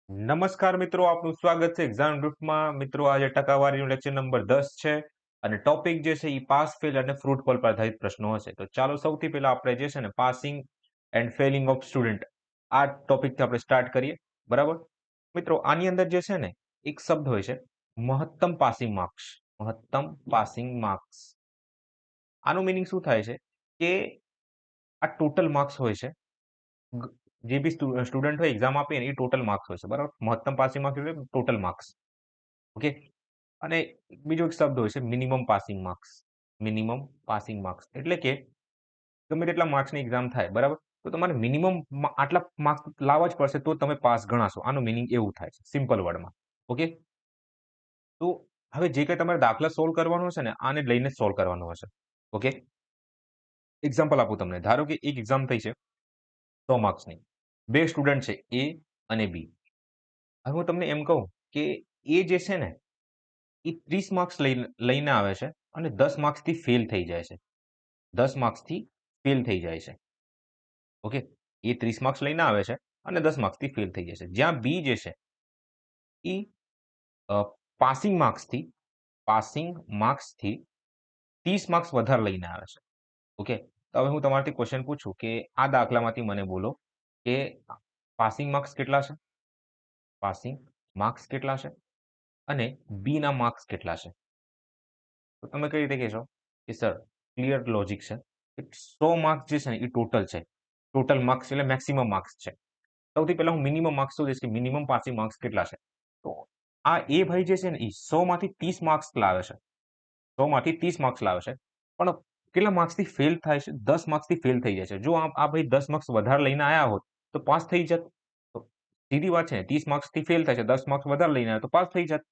નમસ્કાર મિત્રો, આપનું સ્વાગત છે એક્ઝામ ગ્રુપમાં. મિત્રો, આજે ટકાવારીનું લેક્ચર નંબર 10 છે અને ટોપિક જે છે એ પાસ ફેલ અને ફ્રૂટ ફોલ પર આધારિત પ્રશ્નો હશે. તો ચાલો સૌથી પહેલા આપણે જે છે ને passing and Fehling of student આ ટોપિકથી આપણે સ્ટાર્ટ કરીએ. બરાબર મિત્રો, આની અંદર જે છે ને એક શબ્દ હોય છે મહત્તમ પાસિંગ માર્ક્સ. મહત્તમ પાસિંગ માર્ક્સ આનું મિનિંગ શું થાય છે કે આ ટોટલ માર્ક્સ હોય છે. જે બી સ્ટુડન્ટ હોય એક્ઝામ આપે એ ટોટલ માર્ક્સ હોય છે. બરાબર, મહત્તમ પાસિંગ માર્ક્સ એટલે ટોટલ માર્ક્સ. ઓકે. અને બીજો એક શબ્દ હોય છે minimum passing marks. Minimum passing marks એટલે કે ગમે તેટલા માર્ક્સની એક્ઝામ થાય, બરાબર, તો તમારે મિનિમમ આટલા માર્ક્સ લાવવા જ પડશે તો તમે પાસ ગણાશો. આનું મિનિંગ એવું થાય છે સિમ્પલ વર્ડમાં. ઓકે. તો હવે જે કંઈ તમારે દાખલા સોલ્વ કરવાનો હશે ને આને લઈને સોલ્વ કરવાનો હશે. ઓકે. એક્ઝામ્પલ આપું તમને. ધારો કે એક એક્ઝામ થઈ છે 100 માર્ક્સની. બે સ્ટુડન્ટ છે એ અને બી. હવે હું તમને એમ કહું કે એ જે છે ને એ 30 માર્ક્સ લઈને આવે છે અને 10 માર્ક્સથી ફેલ થઈ જાય છે. 10 માર્ક્સથી ફેલ થઈ જાય છે. ઓકે. એ 30 માર્ક્સ લઈને આવે છે અને 10 માર્ક્સથી ફેલ થઈ જાય છે. જ્યાં બી જે છે એ પાસિંગ માર્ક્સથી પાસિંગ માર્ક્સથી 30 માર્ક્સ વધારે લઈને આવે છે. ઓકે. તો હવે હું તમારાથી ક્વેશ્ચન પૂછું કે આ દાખલામાંથી મને બોલો કે પાસિંગ માર્ક્સ કેટલા છે? પાસિંગ માર્ક્સ કેટલા છે અને બી ના માર્ક્સ કેટલા છે? તો તમે કઈ રીતે કહેશો કે સર ક્લિયર લોજિક છે. 100 માર્ક્સ જે છે ને એ ટોટલ છે. ટોટલ માર્ક્સ એટલે મેક્સિમમ માર્ક્સ છે. સૌથી પહેલા હું મિનિમમ માર્ક્સ શોધીશ કે મિનિમમ પાસિંગ માર્ક્સ કેટલા છે. તો આ એ ભાઈ જે છે ને એ 100 માંથી 30 માર્ક્સ લાવે છે. 100 માંથી 30 માર્ક્સ લાવે છે. પણ કેટલા માર્ક્સથી ફેલ થાય છે? 10 માર્ક્સથી ફેલ થઈ જાય છે. જો આ ભાઈ 10 માર્ક્સ વધારે લઈને આવ્યા હોત તો પાસ થઈ જત. તો સીધી વાત છે ને, 30 માર્ક્સથી ફેલ થાય છે, 10 માર્ક્સ વધારે લઈને આવ્યા તો પાસ થઈ જત.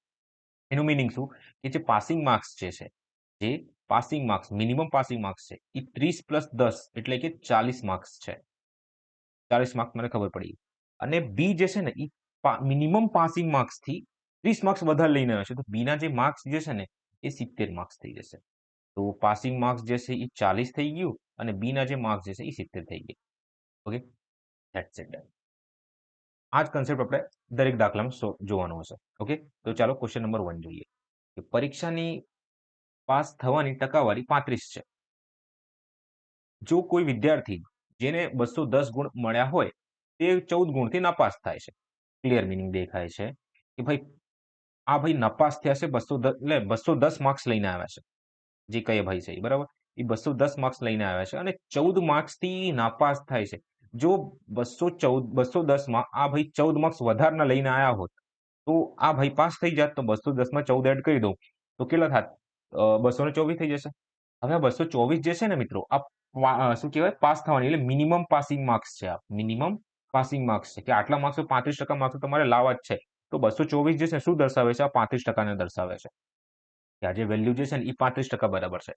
એનું મિનિંગ શું કે જે પાસિંગ માર્ક્સ જે passing marks minimum passing marks છે એ 30 પ્લસ 10 એટલે કે 40 માર્ક્સ છે. 40 માર્ક્સ મને ખબર પડી. અને બી જે છે ને એ મિનિમમ પાસિંગ માર્ક્સથી 30 માર્ક્સ વધારે લઈને આવે છે. તો બી ના જે માર્ક્સ જે છે ને એ 70 માર્ક્સ થઈ જશે. તો પાસિંગ માર્ક્સ જે છે એ 40 થઈ ગયું અને બી ના જે માર્ક્સ જે છે એ 70 થઈ ગયા. Okay, that's it. આ જ કન્સેપ્ટ આપણે દરેક દાખલામાં જોવાનો હશે. ઓકે. તો ચાલો ક્વેશ્ચન નંબર 1 જોઈએ. કે પરીક્ષાની પાસ થવાની ટકાવારી 35 છે. જો કોઈ વિદ્યાર્થી જેને 210 ગુણ મળ્યા હોય તે 14 ગુણથી નાપાસ થાય છે. ક્લિયર મિનિંગ દેખાય છે કે ભાઈ આ ભાઈ નપાસ થયા છે 210 એટલે 210 માર્ક્સ લઈને આવ્યા છે. જે કઈ ભાઈ છે બરાબર, એ 210 માર્ક્સ લઈને આવ્યા છે અને 14 માર્ક્સથી નાપાસ થાય છે. જો 210 માં આ ભાઈ 14 માર્ક્સ વધારના લઈને આવ્યા હોત તો આ ભાઈ પાસ થઈ જાત. તો 210 માં 14 એડ કરી દઉં તો કેટલા થાત? 224 થઈ જશે. હવે 224 જે છે ને મિત્રો, આ શું કહેવાય પાસ થવાની એટલે મિનિમમ પાસિંગ માર્ક્સ છે. આ મિનિમમ પાસિંગ માર્ક્સ છે કે આટલા માર્ક્સ 35% માર્ક્સ તમારે લાવવા જ છે. તો 224 જે છે શું દર્શાવે છે? આ 35% દર્શાવે છે કે આ જે વેલ્યુ જે છે ને એ 35% બરાબર છે.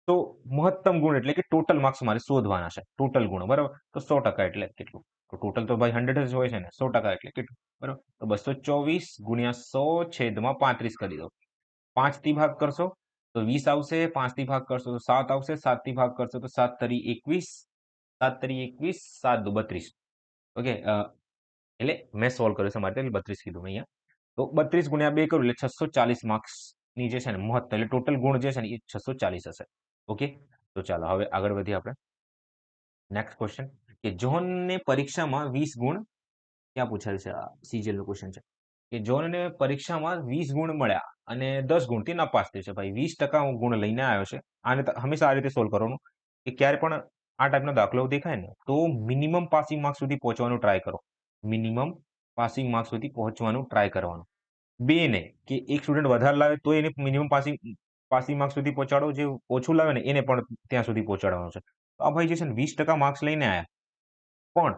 તો મહત્તમ ગુણ એટલે કે ટોટલ માર્ક્સ મારે શોધવાના છે. ટોટલ ગુણ બરાબર. તો 100% એટલે કેટલું? તો ટોટલ તો ભાઈ 100 જ હોય છે ને. 100% એટલે કેટલું? બરાબર. તો 224 ગુણ્યા 100 છેદમાં 35 કરી દો. 5 થી ભાગ કરશો તો 20 આવશે. 5 થી ભાગ કરશો તો 7 આવશે. 7 થી ભાગ કરશો તો 7 તરી 21, 7 તરી 21, 7 દુ 32. ઓકે. એટલે મેં સોલ્વ કર્યું છે મારે એટલે 32 કીધું અહીંયા. તો 32 ગુણ્યા 2 કરું એટલે 640 માર્ક્સ ની જે છે ને મહત્તમ એટલે ટોટલ ગુણ જે છે ને એ 640 હશે. ઓકે. તો ચાલો હવે આગળ વધીએ આપણે. નેક્સ્ટ ક્વેશ્ચન કે જોહનને પરીક્ષામાં 20 ગુણ ક્યાં પૂછાયું છે? આ સીજીએલ નું ક્વેશ્ચન છે કે જોહનને પરીક્ષામાં 20 ગુણ મળ્યા અને 10 ગુણથી નાપાસ થયો છે. ભાઈ 20% ગુણ લઈને આવ્યો છે. આને હંમેશા આ રીતે સોલ્વ કરવાનું કે ક્યારે પણ આ ટાઈપનો દાખલો દેખાય ને તો મિનિમમ પાસિંગ માર્ક્સ સુધી પહોંચવાનું ટ્રાય કરો. મિનિમમ પાસિંગ માર્ક્સ સુધી પહોંચવાનું ટ્રાય કરવાનું. બે ને કે એક સ્ટુડન્ટ વધારે લાવે તો એને મિનિમમ પાસિંગ પાસિંગ માર્ક્સ સુધી પહોંચાડો. જે ઓછું લાવે ને એને પણ ત્યાં સુધી પહોંચાડવાનું છે. તો આ ભાઈ જે છે ને 20% માર્ક્સ લઈને આવ્યા પણ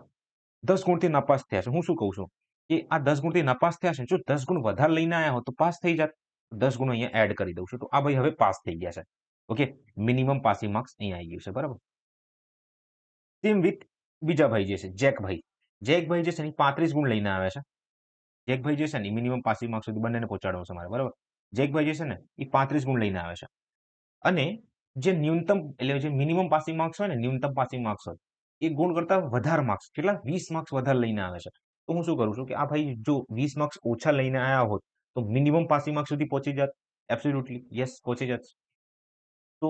10 ગુણથી નાપાસ થયા છે. હું શું કહું છું કે આ 10 ગુણથી નાપાસ થયા છે. જો 10 ગુણ વધારે લઈને આવ્યા હોત તો પાસ થઈ જાત. 10 ગુણ અહીંયા એડ કરી દઉં છું. તો આ ભાઈ હવે પાસ થઈ ગયા છે. ઓકે. મિનિમમ પાસિંગ માર્ક્સ અહીંયા આવી ગયું છે. બરાબર. સેમ વિથ બીજા ભાઈ જે છે જેકભાઈ. જેકભાઈ જે છે ને 35 ગુણ લઈને આવ્યા છે. જેકભાઈ જે છે ને મિનિમમ પાસિંગ માર્ક્સ સુધી બંનેને પહોંચાડવાનું છે મારે. બરાબર. જેકભાઈ જે છે ને એ 35 ગુણ લઈને આવે છે અને જે ન્યૂનતમ એટલે જે મિનિમમ પાસિંગ માર્ક્સ હોય ને ન્યૂનતમ પાસિંગ માર્ક્સ હોય એ ગુણ કરતા વધારે માર્ક્સ કેટલા 20 માર્ક્સ વધારે લઈને આવે છે. તો હું શું કરું છું કે આ ભાઈ જો 20 માર્ક્સ ઓછા લઈને આવ્યા હોત તો મિનિમમ પાસિંગ માર્ક્સ સુધી પહોંચી જાત. એબ્સોલ્યુટલી યસ, પહોંચી જાત. તો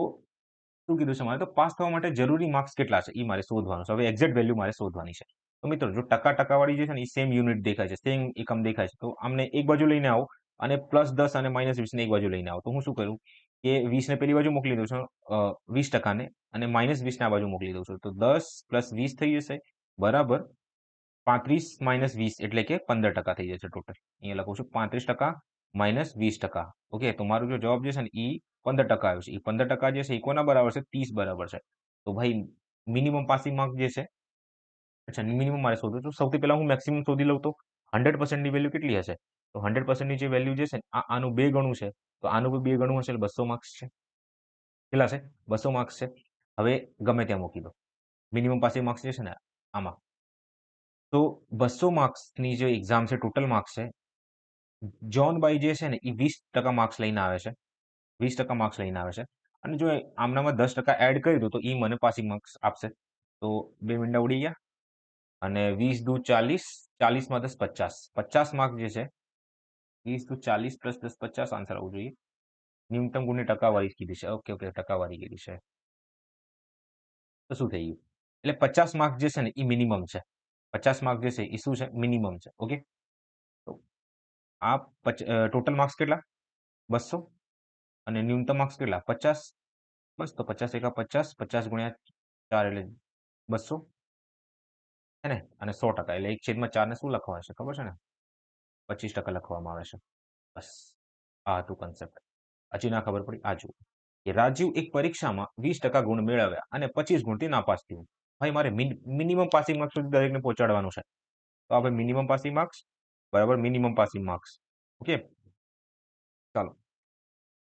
શું કીધું છે મારે, તો પાસ થવા માટે જરૂરી માર્ક્સ કેટલા છે એ મારે શોધવાનું છે. હવે એક્ઝેક્ટ વેલ્યુ મારે શોધવાની છે. તો મિત્રો જો ટકાવાળી જે છે ને એ સેમ યુનિટ દેખાય છે, સેમ એકમ દેખાય છે, તો આમને એક બાજુ લઈને આવો અને +10 અને -20 ને એક બાજુ લઈને આવો. તો હું શું કરું કે 20 ને પેલી બાજુ મોકલી દઉં છું, 20% ને, અને -20 ને આ બાજુ મોકલી દઉં છું. તો 10 + 20 થઈ જશે બરાબર 35 - 20 એટલે કે 15% થઈ જશે ટોટલ. અહીંયા લખું છું 35% -20%. ઓકે, તો મારો જો જવાબ જે છે ને એ 15% આવ્યો છે. એ 15% જે છે એ કોના બરાબર છે? 30 બરાબર છે. તો ભાઈ મિનિમમ પાસિંગ માર્ક જે છે, અચ્છા મિનિમમ મારે શોધવું છે. સૌથી પહેલા હું મેક્સિમમ શોધી લઉં તો 100% ની વેલ્યુ કેટલી હશે? તો 100% ની જે વેલ્યુ જે છે આનું 2 ગણું છે, તો આનું બી 2 ગણું હશે એટલે 200 માર્ક્સ છે. કેટલા છે? 200 માર્ક્સ છે. હવે ગમે ત્યાં મૂકી દો. મિનિમમ પાસિંગ માર્ક્સ જે છે ને આમાં, તો 200 માર્ક્સની જે એક્ઝામ છે, ટોટલ માર્ક્સ છે, જોનબાઈ જે છે ને એ 20% માર્ક્સ લઈને આવે છે. 20% માર્ક્સ લઈને આવે છે. અને જો આમનામાં 10% એડ કરી દો તો એ મને પાસિંગ માર્ક્સ આપશે. તો 2 મીંડા ઉડી ગયા અને 20 દુ 40, 40 માં 10 50. 50 માર્ક જે છે, 20 દુ 40 + 10 50 આન્સર આવવું જોઈએ. ન્યૂનતમ ગુણની ટકાવારી કીધી છે. ઓકે, ટકાવારી કીધી છે. તો શું થઈ ગયું? એટલે 50 માર્ક જે છે ને એ મિનિમમ છે. 50 માર્ક જે છે એ શું છે? મિનિમમ છે. ઓકે, તો આ ટોટલ માર્ક્સ કેટલા? 200 અને ન્યૂનતમ માર્ક્સ કેટલા? 50. બસ, તો 50 એકા 50, 50 ગુણ્યા 4 એટલે 200, હે ને? અને 100% એટલે 1/4 ને શું લખવા છે ખબર છે ને? 25% લખવામાં આવે છે. બસ, આ હતું કન્સેપ્ટ. હજી ના ખબર પડી? આ જુઓ કે રાજીવ એક પરીક્ષામાં 20% ગુણ મેળવ્યા અને 25 ગુણથી નાપાસ થયું. ભાઈ મારે મિનિમમ પાસિંગ માર્ક્સ સુધી દરેકને પહોંચાડવાનું છે. તો આપણે મિનિમમ પાસિંગ માર્ક્સ બરાબર મિનિમમ પાસિંગ માર્ક્સ. ઓકે, ચાલો.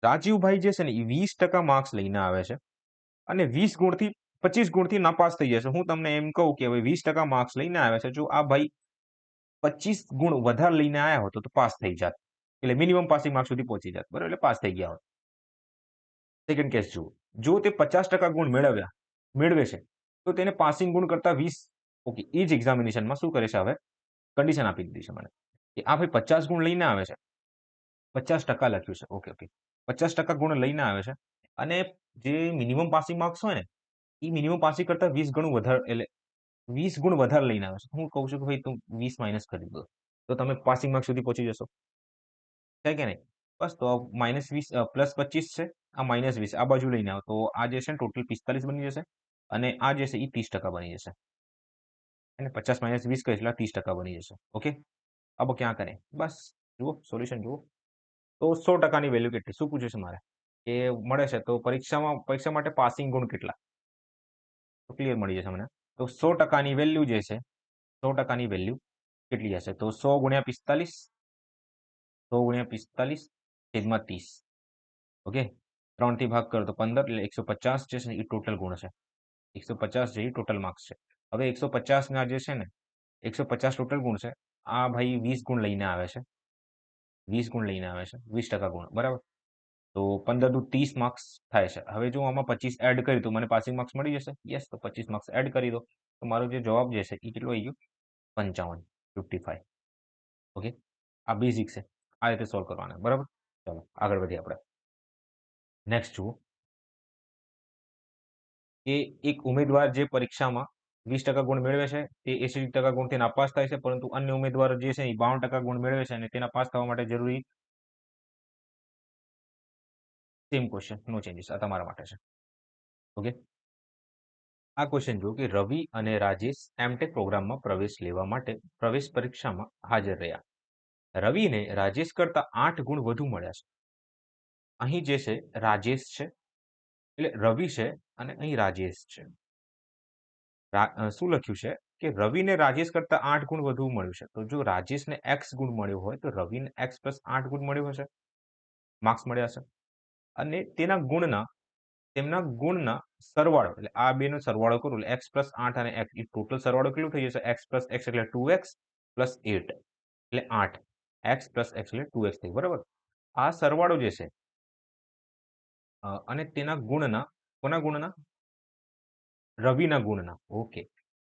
રાજીવભાઈ જે છે ને એ 20% માર્ક્સ લઈને આવે છે અને 20 ગુણથી 25 ગુણથી નાપાસ થઈ જશે. હું તમને એમ કહું કે હવે 20% માર્ક્સ લઈને આવે છે, જો આ ભાઈ 25 ગુણ વધારે લઈને આવ્યા હોત તો પાસ થઈ જાત, એટલે મિનિમમ પાસિંગ માર્ક્સ સુધી પહોંચી જાત, બરાબર, એટલે પાસ થઈ ગયા હોત. સેકન્ડ કેસ જુઓ, જો તે 50% ગુણ મેળવે છે તો તેને પાસિંગ ગુણ કરતા 20, ઓકે, એ જ એક્ઝામિનેશનમાં શું કરે છે, હવે કન્ડિશન આપી દીધી છે મને કે આ ભાઈ 50 ગુણ લઈને આવે છે, 50% લખ્યું છે, ઓકે, 50% ગુણ લઈને આવે છે અને જે મિનિમમ પાસિંગ માર્ક્સ હોય ને એ મિનિમમ પાસિંગ કરતા 20 ગણું વધારે, એટલે 20 ગુણ વધારે લઈને આવે છે. હું કહું છું કે ભાઈ તું 20 માઇનસ કરી દો તો તમે પાસિંગ માર્ક્સ સુધી પહોંચી જશો, છે કે નહીં? બસ, તો -20 +25 છે, આ -20 આ બાજુ લઈને આવો તો આ જે છે ને ટોટલ 45 બની જશે અને આ જે છે એ 30% બની જશે. અને 50 - 20 કરીશ એટલે 30% બની જશે. ઓકે, अब क्या करें? બસ જુઓ સોલ્યુશન જુઓ. તો 100%ની વેલ્યુ કેટલી? શું પૂછ્યું છે મારે? કે મળે છે તો પરીક્ષા માટે પાસિંગ ગુણ કેટલા? તો ક્લિયર મળી જશે મને. તો 100%ની વેલ્યુ જે છે, 100%ની વેલ્યુ કેટલી હશે? તો 100 × 45, 100 × 45 છેદમાં 30. ઓકે, 3 થી ભાગ કરો તો 15 એટલે 150 જે છે એ ટોટલ ગુણ છે. 150 જે ટોટલ માર્ક્સ છે. હવે 150 ના જે છે ને 150 ટોટલ ગુણ છે. આ ભાઈ 20 ગુણ લઈને આવે છે. 20 ગુણ લઈને આવે છે. 20% ગુણ, બરાબર. તો 15 દુ 30 માર્ક્સ થાય છે. હવે જો આમાં 25 એડ કરી તો મને પાસિંગ માર્ક્સ મળી જશે. યસ, તો 25 માર્ક્સ એડ કરી દો. તો મારો જે જવાબ જે છે એ કેટલો આવી ગયો? 55, 55. ઓકે, આ બેઝિક છે. આ રીતે સોલ્વ કરવાના, બરાબર. ચાલો આગળ વધીએ આપણે. નેક્સ્ટ જુઓ કે એક ઉમેદવાર જે પરીક્ષામાં 20% ગુણ મેળવે છે તે 80% ગુણથી નાપાસ થાય છે, પરંતુ અન્ય ઉમેદવાર જે છે એ 52% ગુણ મેળવે છે અને તેના પાસ થવા માટે જરૂરી સેમ ક્વેશ્ચન, નો ચેન્જીસ, આ તમારા માટે છે. ઓકે, આ ક્વેશ્ચન જુઓ કે રવિ અને રાજેશ એમટેક પ્રોગ્રામમાં પ્રવેશ લેવા માટે પ્રવેશ પરીક્ષામાં હાજર રહ્યા. રવિને રાજેશ કરતા 8 ગુણ વધુ મળ્યા છે. અહીં જે છે રાજેશ છે, એટલે રવિ છે અને અહીં રાજેશ છે. શું લખ્યું છે કે રવિને રાજેશ કરતા 8 ગુણ વધુ મળ્યું છે. તો જો રાજેશને x ગુણ મળ્યો હોય તો રવિને x + 8 ગુણ મળ્યો હશે, માર્ક્સ મળ્યા હશે. અને તેમના ગુણના સરવાળો, એટલે આ બેનો સરવાળો કરું એટલે x + 8 અને x, એ ટોટલ સરવાળો કેટલો થઈ જશે? x + x એટલે 2x + 8 એટલે 8, x + x એટલે 2x થઈ, બરાબર. આ સરવાળો જે છે અને તેના ગુણના, કોના ગુણના? રવિના ગુણના. ઓકે,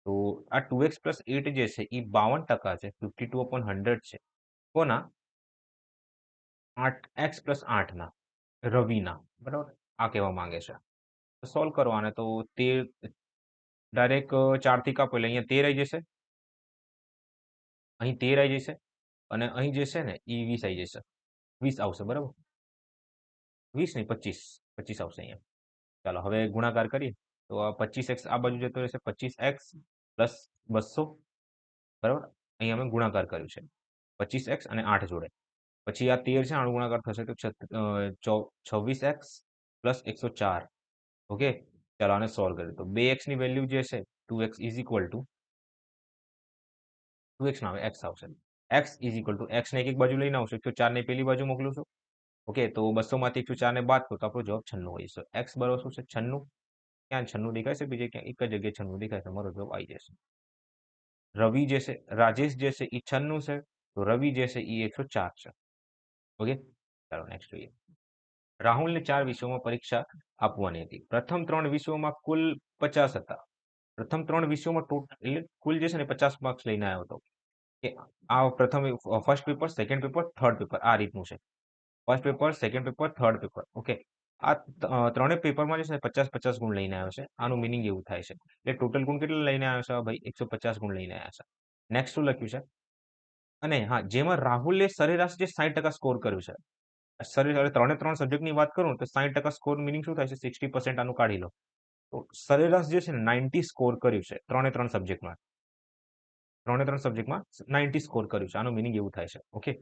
તો આ 2x+8 જે છે એ 52% છે, 52/100 છે. કોના? 8x+8 ના, રવિના, બરાબર? આ કહેવા માંગે છે. તો સોલ્વ કરવાને તો 13 ડાયરેક્ટ 4 થી કાપો એટલે અહીંયા 13 આવી જશે, અહીં 13 આવી જશે અને અહીં જે છે ને એ 20 આવી જશે. 20 આવશે, બરાબર? 20 નહીં, 25 આવશે અહીંયા. ચાલો હવે ગુણાકાર કરીએ તો આ 25x આ બાજુ જતો રહેશે, 25x પ્લસ 200, બરાબર? અહીં અમે ગુણાકાર કર્યું છે 25x અને 8 જોડે. પછી આ 13 છે, આનો ગુણાકાર થશે તો 26x પ્લસ 104. ઓકે, ચાલો આને સોલ્વ કરીએ તો 2x ની વેલ્યુ જે છે 2x is equal to 2x ના આવે x આવશે. x is equal to x ને એક બાજુ લઈને આવશો, 104 ને પેલી બાજુ મોકલું છું. ઓકે, તો 200 માંથી 104 ને બાદ કરો તો આપણો જવાબ 96 હોય છે. x બરાબર શું છે? 96. ક્યાં 96 દેખાય છે? બીજે ક્યાં એક જ જગ્યાએ 96 દેખાય છે. મારો જવાબ આવી જશે. રવિ જે છે, રાજેશ જે છે એ 96 છે, તો રવિ જે છે એ 104 છે. ઓકે, ચાલો નેક્સ્ટ જોઈએ. રાહુલને 4 વિષયોમાં પરીક્ષા આપવાની હતી. પ્રથમ 3 વિષયોમાં કુલ 50 હતા. પ્રથમ 3 વિષયોમાં એટલે કુલ જે છે ને 50 માર્ક્સ લઈને આવ્યો હતો. કે આ પ્રથમ first paper, second paper, third paper આ રીતનું છે. First paper, second paper, third paper. Okay, આ ત્રણેય પેપરમાં જે છે 50-50 ગુણ લઈને આવ્યો છે. આનું મિનિંગ એવું થાય છે. એટલે ટોટલ ગુણ કેટલા લઈને આવ્યો છે ભાઈ? 150 ગુણ લઈને આવ્યા છે. નેક્સ્ટ શું લખ્યું છે? અને હા, જેમાં રાહુલે સરેરાશ જે 60% સ્કોર કર્યું છે. સરેરાશ ત્રણે ત્રણ સબ્જેક્ટની વાત કરું તો 60% સ્કોર મિનિંગ શું થાય છે? 60% આનું કાઢી લો. તો સરેરાશ જે છે ને 90 સ્કોર કર્યું છે ત્રણે ત્રણ સબ્જેક્ટમાં. 90 સ્કોર કર્યું છે. આનું મિનિંગ એવું થાય છે. ઓકે,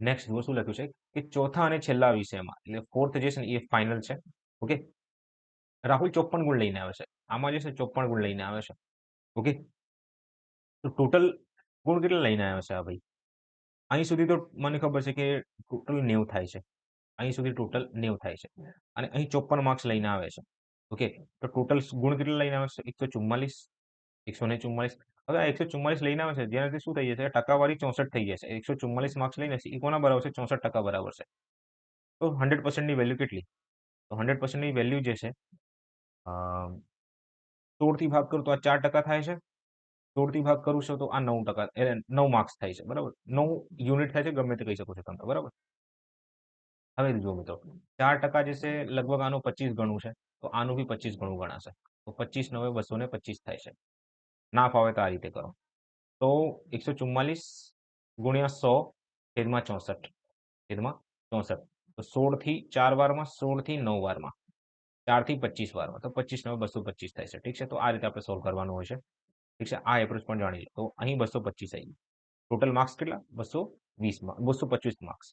નેક્સ્ટ જુઓ શું લખ્યું છે કે ચોથા અને છેલ્લા વિષયમાં એટલે ફોર્થ જે છે ને એ ફાઇનલ છે. ઓકે, રાહુલ 54 ગુણ લઈને આવે છે. આમાં જે છે 54 ગુણ લઈને આવે છે. ઓકે, તો ટોટલ ગુણ કેટલા લઈને આવ્યો છે આ ભાઈ? અહીં સુધી તો મને ખબર છે કે ટોટલ 90 થાય છે. અહીં સુધી ટોટલ 90 થાય છે અને અહીં 54 માર્ક્સ લઈને આવે છે. ઓકે, તો ટોટલ ગુણ કેટલા લઈને આવે છે? 144, 144. હવે આ 144 લઈને આવે છે જેનાથી શું થઈ જશે? ટકાવારી 64 થઈ જશે. 144 માર્ક્સ લઈને એ કોના બરાબર છે? 64% બરાબર છે. તો 100% ની વેલ્યુ કેટલી? તો 100% ની વેલ્યુ જે છે 16 થી ભાગ કરું તો આ 4% થાય છે. 16 થી ભાગ કરું છું તો આ 9%, એટલે 9 માર્ક્સ થાય છે, બરાબર? 9 યુનિટ થાય છે, ગમે તે કહી શકો છો તમે, બરાબર? હવે જુઓ મિત્રો, 4% જે છે લગભગ આનું 25 ગણું છે, તો આનું બી 25 ગણું ગણાશે. તો 25 9 225 થાય છે. ના ફાવે તો આ રીતે કરો. તો 144 ગુણ્યા 100 છેદમાં 64. તો 16 થી 4 વારમાં, 16 થી 9 વારમાં, 4 થી 25 વારમાં, તો 25 9 225 થાય છે. ઠીક છે, તો આ રીતે આપણે સોલ્વ કરવાનું હોય છે. ઠીક છે, આ એપ્રોચ પણ જાણી લો. તો અહીં 225 આવી ગયું. ટોટલ માર્ક્સ કેટલા? 220 225 માર્ક્સ.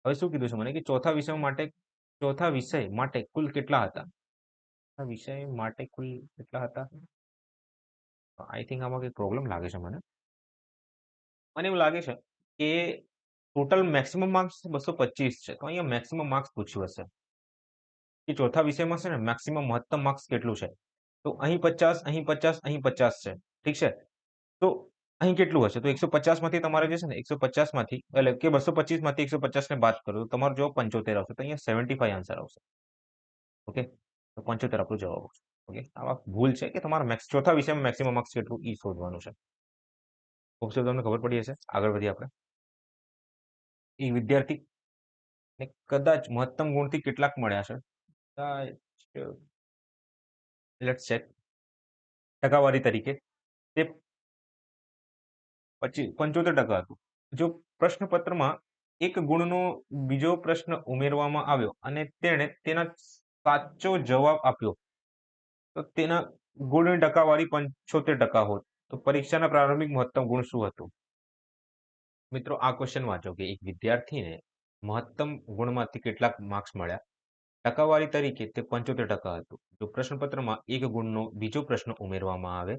હવે શું કીધું છે મને કે ચોથા વિષય માટે કુલ કેટલા હતા? વિષય માટે કુલ કેટલા હતા? આઈ થિંક આમાં કંઈક પ્રોબ્લેમ લાગે છે મને. મને એવું લાગે છે કે ટોટલ મેક્સિમમ માર્ક્સ 225 છે. તો અહીંયા મેક્સિમમ માર્ક્સ પૂછ્યું હશે કે ચોથા વિષયમાં છે ને મેક્સિમમ મહત્તમ માર્ક્સ કેટલું છે? તો અહીં 50, અહીં 50, અહીં 50 છે. ઠીક છે, તો અહીં કેટલું હશે? તો 150 માંથી તમારે જે છે ને 150 માંથી એટલે કે 225 માંથી 150 ને બાદ કરો તો તમારો જવાબ 75 આવશે. તો અહીંયા 75 આન્સર આવશે. ઓકે, તો 75 આપણો જવાબ આવશે. ઓકે, આવા ભૂલ છે કે તમારા ચોથા વિષયમાં મેક્સિમમ માર્ક્સ કેટલું એ શોધવાનું છે. ખૂબ તમને ખબર પડી હશે. આગળ વધીએ આપણે. એ વિદ્યાર્થી ને કદાચ મહત્તમ ગુણથી કેટલાક મળ્યા છે? Let's check. ટકાવારી તરીકે તે 75% હતું. જો પ્રશ્નપત્રમાં એક ગુણનો બીજો પ્રશ્ન ઉમેરવામાં આવ્યો અને તેણે તેના સાચો જવાબ આપ્યો તો તેના ગુણની ટકાવારી 75% હોત તો પરીક્ષાના પ્રારંભિક મહત્તમ ગુણ શું હતું? મિત્રો, આ ક્વેશ્ચન વાંચો કે એક વિદ્યાર્થીને મહત્તમ ગુણમાંથી કેટલાક માર્ક્સ મળ્યા. ટકાવારી તરીકે તે 75% હતું. જો પ્રશ્નપત્રમાં એક ગુણનો બીજો પ્રશ્ન ઉમેરવામાં આવે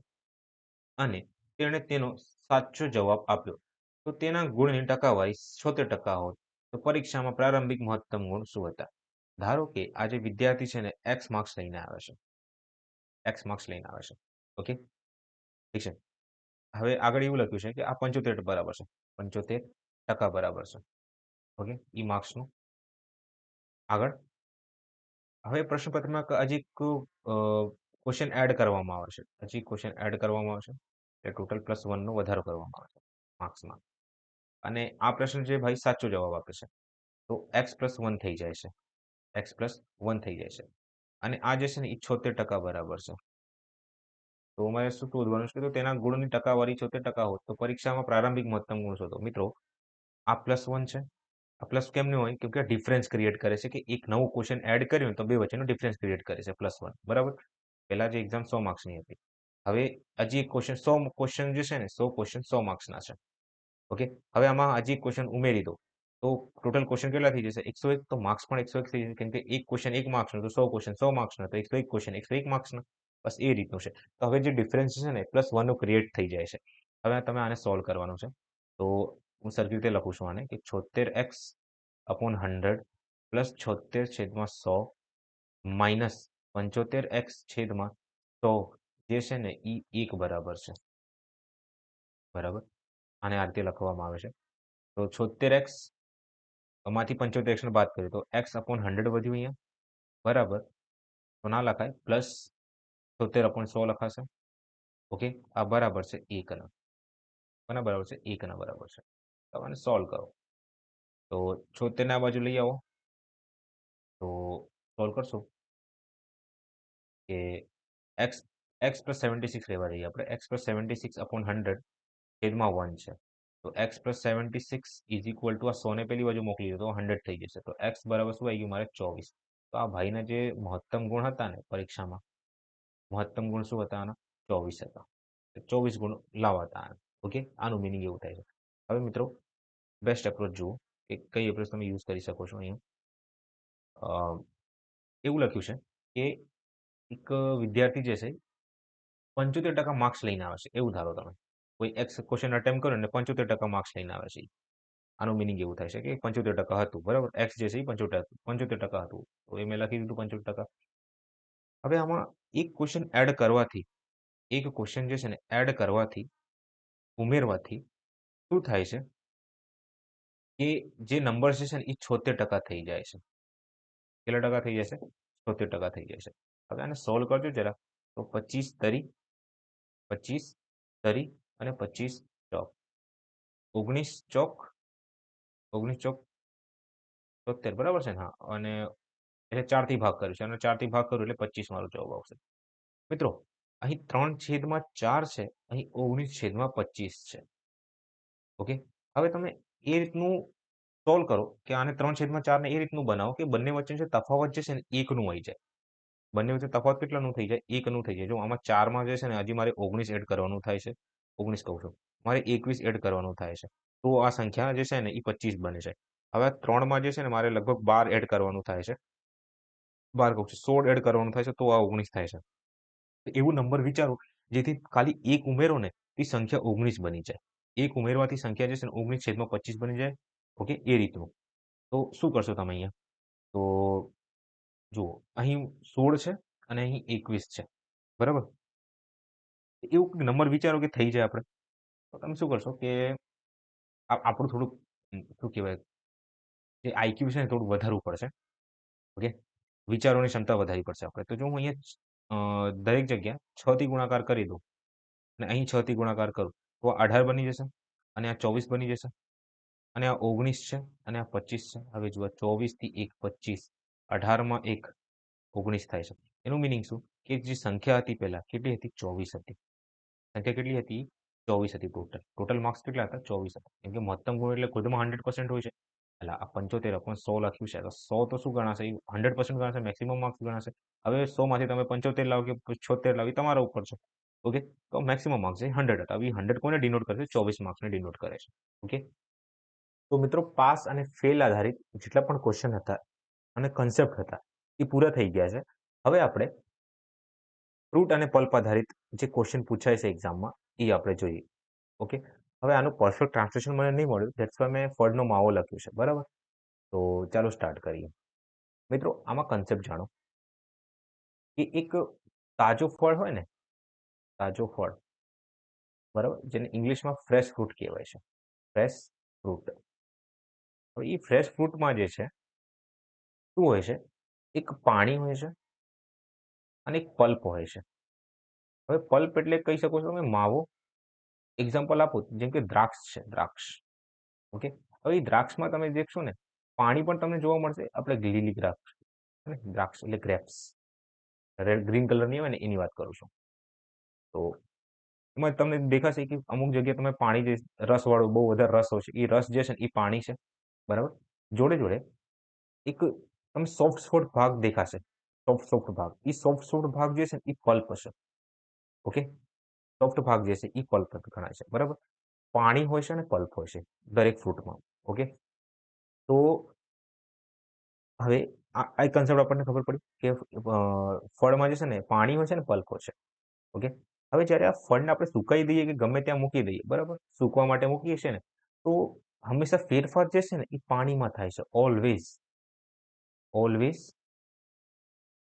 અને તેણે તેનો સાચો જવાબ આપ્યો તો તેના ગુણની ટકાવારી 76% હોત તો પરીક્ષામાં પ્રારંભિક મહત્તમ ગુણ શું હતા? ધારો કે આ જે વિદ્યાર્થી છે ને એક્સ માર્ક્સ લઈને આવે છે. ઓકે, ઠીક છે. હવે આગળ એવું લખ્યું છે કે આ 75 બરાબર છે, 75% બરાબર છે. ઓકે, ઈ માર્ક્સનું. આગળ હવે પ્રશ્નપત્રમાં હજી ક્વેશ્ચન એડ કરવામાં આવશે, હજી ક્વેશ્ચન એડ કરવામાં આવશે, એટલે ટોટલ +1 નો વધારો કરવામાં આવશે માર્ક્સમાં. અને આ પ્રશ્ન જે ભાઈ સાચો જવાબ આપે છે, તો x+1 થઈ જાય છે. x+1 થઈ જાય છે. અને આ જે છે ને એ 76% બરાબર છે. તો અમારે શું શોધવાનું છે? તો તેના ગુણની ટકાવારી 76% હોત, તો પરીક્ષામાં પ્રારંભિક મહત્તમ ગુણ શોધો. મિત્રો, આ +1 છે. આ પ્લસ કેમ નહીં હોય? કેમ કે ડિફરન્સ ક્રિએટ કરે છે, કે એક નવું ક્વેશ્ચન એડ કર્યું તો બે વચ્ચેનો ડિફરન્સ ક્રિએટ કરે છે +1, બરાબર? પહેલા જે એક્ઝામ 100 માર્ક્સની હતી. હવે હજી એક ક્વેશ્ચન 100 ક્વેશ્ચન જે છે ને 100 ક્વેશ્ચન 100 માર્ક્સના છે. ઓકે, હવે આમાં હજી એક ક્વેશ્ચન ઉમેરી દો, તો ટોટલ ક્વેશ્ચન કેટલા થઈ જશે? 101. તો માર્ક્સ પણ 101 થઈ જશે, કેમ કે એક ક્વેશ્ચન 1 માર્ક્સનો, તો 100 ક્વેશ્ચન 100 માર્ક્સના, તો 101 ક્વેશ્ચન 101 માર્ક્સના. બસ એ રીતનું છે. તો હવે જે ડિફરન્સ છે ને +1 નો ક્રિએટ થઈ જાય છે. હવે તમે આને સોલ્વ કરવાનું છે. તો હું સરખી રીતે લખું છું આને, કે 76x/100 પ્લસ 76/100 માઇનસ 75x/100 જે છે ને એ 1 બરાબર છે. બરાબર? આને આ રીતે લખવામાં આવે છે. તો 76x માંથી 75x ને બાદ કરીએ તો x/100 વધ્યું અહીંયા, બરાબર? તો ના લખાય, પ્લસ 76/100 લખાશે. ઓકે, આ બરાબર છે 1 ના. કોના બરાબર છે? 1 ના બરાબર છે. તો આને સોલ્વ કરો. તો 76 ને આ બાજુ લઈ આવો. તો સોલ્વ કરશો કે x પ્લસ 76 લેવા જઈએ આપણે. x પ્લસ 76/100 છેદમાં 1 છે. તો x plus 76 is equal to આ 100 ને પેલી બાજુ મોકલી દો તો 100 થઈ જશે. તો x બરાબર શું આવી ગયું મારે? 24. તો આ ભાઈના જે મહત્તમ ગુણ હતા ને પરીક્ષામાં, મહત્તમ ગુણ શું હતા આના? 24 હતા. 24 ગુણ લાવવા હતા આને. ઓકે, આનું મિનિંગ એવું થાય છે. હવે મિત્રો, બેસ્ટ એપ્રોચ જુઓ કે કઈ એપ્રોચ તમે યુઝ કરી શકો છો અહીંયા. એવું લખ્યું છે કે એક વિદ્યાર્થી જે છે 75% માર્ક્સ લઈને આવે છે, એવું ધારો તમે. કોઈ એક્સ ક્વેશ્ચન અટેમ્પ્ટ કરો ને 75% માર્ક્સ લઈને આવે છે. આનું મિનિંગ એવું થાય છે કે 75% હતું, બરાબર? એક્સ જે છે એ 75% હતું. તો એ મેં લખી દીધું 75%. હવે આમાં એક ક્વેશ્ચન એડ કરવાથી, એક ક્વેશ્ચન જે છે ને એડ કરવાથી, ઉમેરવાથી શું થાય છે કે જે નંબર જે છે ને એ 76% થઈ જાય છે. કેટલા ટકા થઈ જશે? 76% થઈ જાય છે. હવે આને સોલ્વ કરજો જરા. તો 25 તરી 25 તરી અને 25 ચોક 19 ચોક 19 ચોક 70, બરાબર છે ને? હા, અને એટલે 4 થી ભાગ કર્યું છે, અને 4 થી ભાગ કરું એટલે 25 મારો જવાબ આવશે. મિત્રો, અહીં 3/4 છે, અહીં 19/25 છે. ઓકે, હવે તમે એ રીતનું સોલ્વ કરો કે આને 3/4 ને એ રીતનું બનાવો કે બંને વચ્ચે જે તફાવત જે છે ને 1 નું આવી જાય. બંને વચ્ચે તફાવત કેટલાનું થઈ જાય? 1 નું થઈ જાય. જો આમાં 4માં જે છે ને હજી મારે 19 એડ કરવાનું થાય છે. 19 કહું છું. મારે 21 એડ કરવાનું થાય છે. તો આ સંખ્યા જે છે ને એ 25 બને છે. હવે 3માં જે છે ને મારે લગભગ 12 એડ કરવાનું થાય છે. 12 કહું છું, 16 એડ કરવાનું થાય છે, તો આ 19 થાય છે. તો એવું નંબર વિચારો જેથી ખાલી 1 ઉમેરો ને એ સંખ્યા 19 બની જાય. 1 ઉમેરવાથી સંખ્યા જે છે ને 19/25 બની જાય. ઓકે, એ રીતનું. તો શું કરશો તમે અહીંયા? તો જુઓ, અહીં 16 છે અને અહીં 21 છે, બરાબર? એવું કંઈક નંબર વિચારો કે થઈ જાય આપણે. તો તમે શું કરશો કે આપણું થોડુંક શું કહેવાય, જે આઈક્યુ છે ને થોડું વધારવું પડશે. ઓકે, વિચારોની ક્ષમતા વધારવી પડશે આપણે. તો જો હું અહીંયા દરેક જગ્યા 6 થી ગુણાકાર કરી દઉં અને અહીં 6 થી ગુણાકાર કરું, તો આ 18 બની જશે અને આ 24 બની જશે અને આ 19 છે અને આ 25 છે. હવે જુઓ, 24 થી 1 25, 18માં 1 19 થાય છે. એનું મિનિંગ શું? કે જે સંખ્યા હતી પહેલા કેટલી હતી? 24 હતી. સંખ્યા કેટલી હતી? 24 હતી ટોટલ. ટોટલ માર્ક્સ કેટલા હતા? 24 હતા. કેમ કે મહત્તમ ગુણ એટલે ખુદમાં 100% હોય છે. એટલે આ 75/100 લખ્યું છે. તો 100 તો શું ગણાશે? એ 100% ગણાશે, મેક્સિમમ માર્ક્સ ગણાશે. હવે 100 માંથી તમે 75 લાવો કે 76 લાવો, તમારા ઉપર છે. ઓકે, તો મેક્સિમમ માર્ક્સ એ 100 હતા. હવે 100 કોને ડિનોટ કરે છે? 24 માર્ક્સને ડિનોટ કરે છે. ઓકે, તો મિત્રો, પાસ અને ફેલ આધારિત જેટલા પણ ક્વેશ્ચન હતા અને કન્સેપ્ટ હતા એ પૂરા થઈ ગયા છે. હવે આપણે ફ્રૂટ અને પલ્પ આધારિત જે ક્વેશ્ચન પૂછાય છે એક્ઝામમાં એ આપણે જોઈએ. ઓકે, હવે આનું પરફેક્ટ ટ્રાન્સલેશન મને નહીં મળ્યું, ધેટ્સ વાય મેં ફળનો માવો લખ્યું છે, બરાબર? તો ચાલો સ્ટાર્ટ કરીએ. મિત્રો, આમાં કન્સેપ્ટ જાણો કે એક તાજો ફળ હોય ને, તાજો ફળ, બરાબર, જેને ઇંગ્લિશમાં ફ્રેશ ફ્રૂટ કહેવાય છે. Fresh fruit. હવે એ ફ્રેશ ફ્રૂટમાં જે છે શું હોય છે? એક પાણી હોય છે અને એક પલ્પ હોય છે. હવે પલ્પ એટલે કહી શકો છો તમે માવો. એક્ઝામ્પલ આપું જેમ કે દ્રાક્ષ છે, દ્રાક્ષ. ઓકે. હવે એ દ્રાક્ષમાં તમે દેખશો ને પાણી પણ તમને જોવા મળશે. આપણે લીલી દ્રાક્ષ, દ્રાક્ષ એટલે ગ્રેપ્સ, રેડ ગ્રીન કલરની હોય ને એની વાત કરું છું. તો એમાં તમને દેખાશે કે અમુક જગ્યાએ તમે પાણી જે રસવાળું બહુ વધારે રસ હોય છે, એ રસ જે છે ને એ પાણી છે. બરાબર. જોડે જોડે એક તમે સોફ્ટ સોફ્ટ ભાગ દેખાશે. સોફ્ટ સોફ્ટ ભાગ. એ સોફ્ટ સોફ્ટ ભાગ જે છે ને એ પલ્પ હશે. ઓકે. સોફ્ટ ભાગ જે છે એ પલ્પ ગણાય છે. બરાબર. પાણી હોય છે અને પલ્પ હોય છે દરેક ફ્રૂટમાં. ઓકે. તો હવે આ કન્સેપ્ટ આપણને ખબર પડી કે ફળમાં જે છે ને પાણી હોય છે ને પલ્પ હોય છે. ઓકે. હવે જ્યારે આ ફળને આપણે સુકાઈ દઈએ કે ગમે ત્યાં મૂકી દઈએ, બરાબર, સૂકવા માટે મૂકીએ છીએ ને, તો હંમેશા ફેરફાર જે છે ને એ પાણીમાં થાય છે. ઓલવેઝ ઓલવેઝ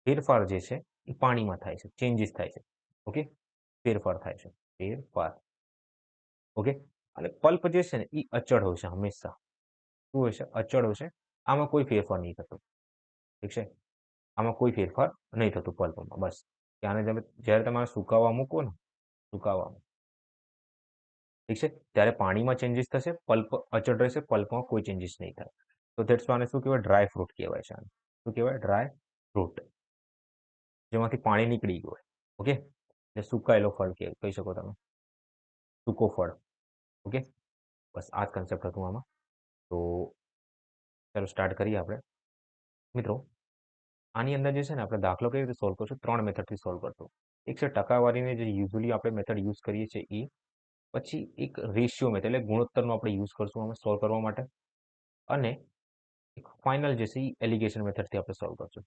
ફેરફાર જે છે એ પાણીમાં થાય છે, ચેન્જીસ થાય છે. ઓકે. ફેરફાર થાય છે, ફેરફાર. ઓકે. અને પલ્પ જે છે ને એ અચળ હોય છે હંમેશા. શું હોય છે? અચળ હોય છે. આમાં કોઈ ફેરફાર નહીં થતો. ઠીક છે. આમાં કોઈ ફેરફાર નહીં થતું પલ્પમાં. બસ કે આને તમે જ્યારે તમારે સુકાવવા મૂકો ને, સુકાવવામાં, ઠીક છે, ત્યારે પાણીમાં ચેન્જીસ થશે, પલ્પ અચળ રહેશે, પલ્પમાં કોઈ ચેન્જીસ નહીં થાય. તો ધેટ્સ આને શું કહેવાય? ડ્રાય ફ્રૂટ કહેવાય છે. આને શું કહેવાય? ડ્રાય ફ્રૂટ, જેમાંથી પાણી નીકળી ગયું હોય. ઓકે. એટલે સુકાયેલો ફળ કહી શકો તમે, સૂકો ફળ. ઓકે. બસ આ જ કન્સેપ્ટ હતું આમાં. તો ચાલો સ્ટાર્ટ કરીએ આપણે. મિત્રો, આની અંદર જે છે ને આપણે દાખલો કેવી રીતે સોલ્વ કરશું? 3 મેથડથી સોલ્વ કરશું. એક છે ટકાવારીને જે યુઝ્યુઅલી આપણે મેથડ યુઝ કરીએ છીએ એ. પછી એક રેશિયો મેથડ એટલે ગુણોત્તરનો આપણે યુઝ કરશું આમાં સોલ્વ કરવા માટે. અને એક ફાઇનલ જે છે એ એલિગેશન મેથડથી આપણે સોલ્વ કરશું.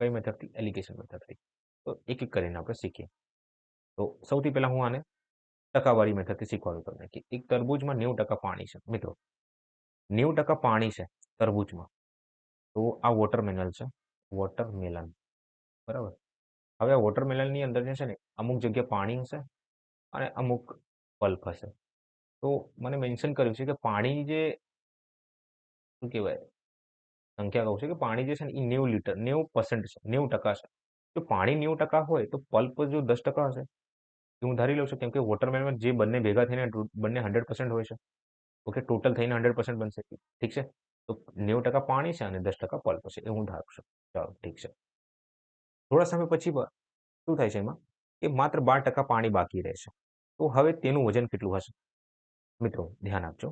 કઈ મેથડથી? એલિગેશન મેથડથી. તો એક એક કરીને આપણે શીખીએ. તો સૌથી પહેલા હું આને ટકાવારી મેથડથી શીખવાડું તમને કે એક તરબૂચમાં 90% પાણી છે. મિત્રો, 90% પાણી છે તરબૂચમાં. તો આ વોટરમેલન છે, વોટરમેલન. બરાબર. હવે આ વોટરમેલનની અંદર જે છે ને અમુક જગ્યાએ પાણી હશે અને અમુક પલ્પ હશે. તો મને મેન્શન કર્યું છે કે પાણી જે શું કહેવાય સંખ્યા કહું છું કે પાણી જે છે ને એ 90 લીટર 90% છે, 90% છે. જો પાણી 90% હોય તો પલ્પ જો 10% હશે એ હું ધારી લઉં છું, કેમ કે વોટરમેલન જે બંને ભેગા થઈને બંને 100% હોય છે. ઓકે. ટોટલ થઈને 100% બનશે. ઠીક છે. તો 90% પાણી છે અને 10% પલ્પ છે એ હું ધારું છું. ચાલો ઠીક છે. થોડા સમય પછી શું થાય છે એમાં કે માત્ર 12% પાણી બાકી રહે છે. તો હવે તેનું વજન કેટલું હશે? મિત્રો ધ્યાન આપજો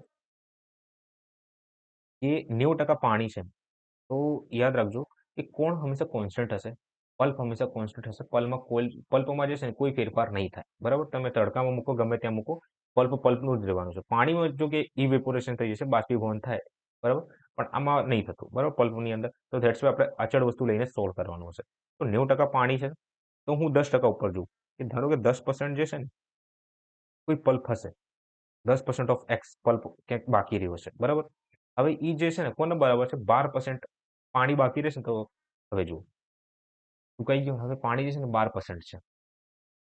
કે 90% પાણી છે. તો યાદ રાખજો કે કોણ હંમેશા કોન્સ્ટન્ટ હશે? પલ્પ હંમેશા કોન્સ્ટન્ટ હશે. પલ્પમાં જે છે ને કોઈ ફેરફાર નહીં થાય. બરાબર. તમે તડકામાં મૂકો, ગમે ત્યાં મૂકો, પલ્પ પલ્પનું જ રહેવાનું છે. પાણીમાં જો કે ઇવેપોરેશન થઈ જશે, બાષ્પીભવન થાય. બરાબર. પણ આમાં નહીં થતું. બરાબર. પલ્પની અંદર તો ધેટ્સ વાય આપણે અચળ વસ્તુ લઈને સોલ્વ કરવાનું હશે. તો 90% પાણી છે. તો હું 10% ઉપર જોઉં કે ધારો કે 10% જે છે ને કોઈ પલ્પ હશે. 10% ઓફ એક્સ પલ્પ ક્યાંક બાકી રહ્યો છે. બરાબર. હવે એ જે છે ને કોને બરાબર છે? 12% પાણી બાકી રહેશે. તો હવે જુઓ સુકાઈ ગયું. હવે પાણી જે છે ને 12% છે.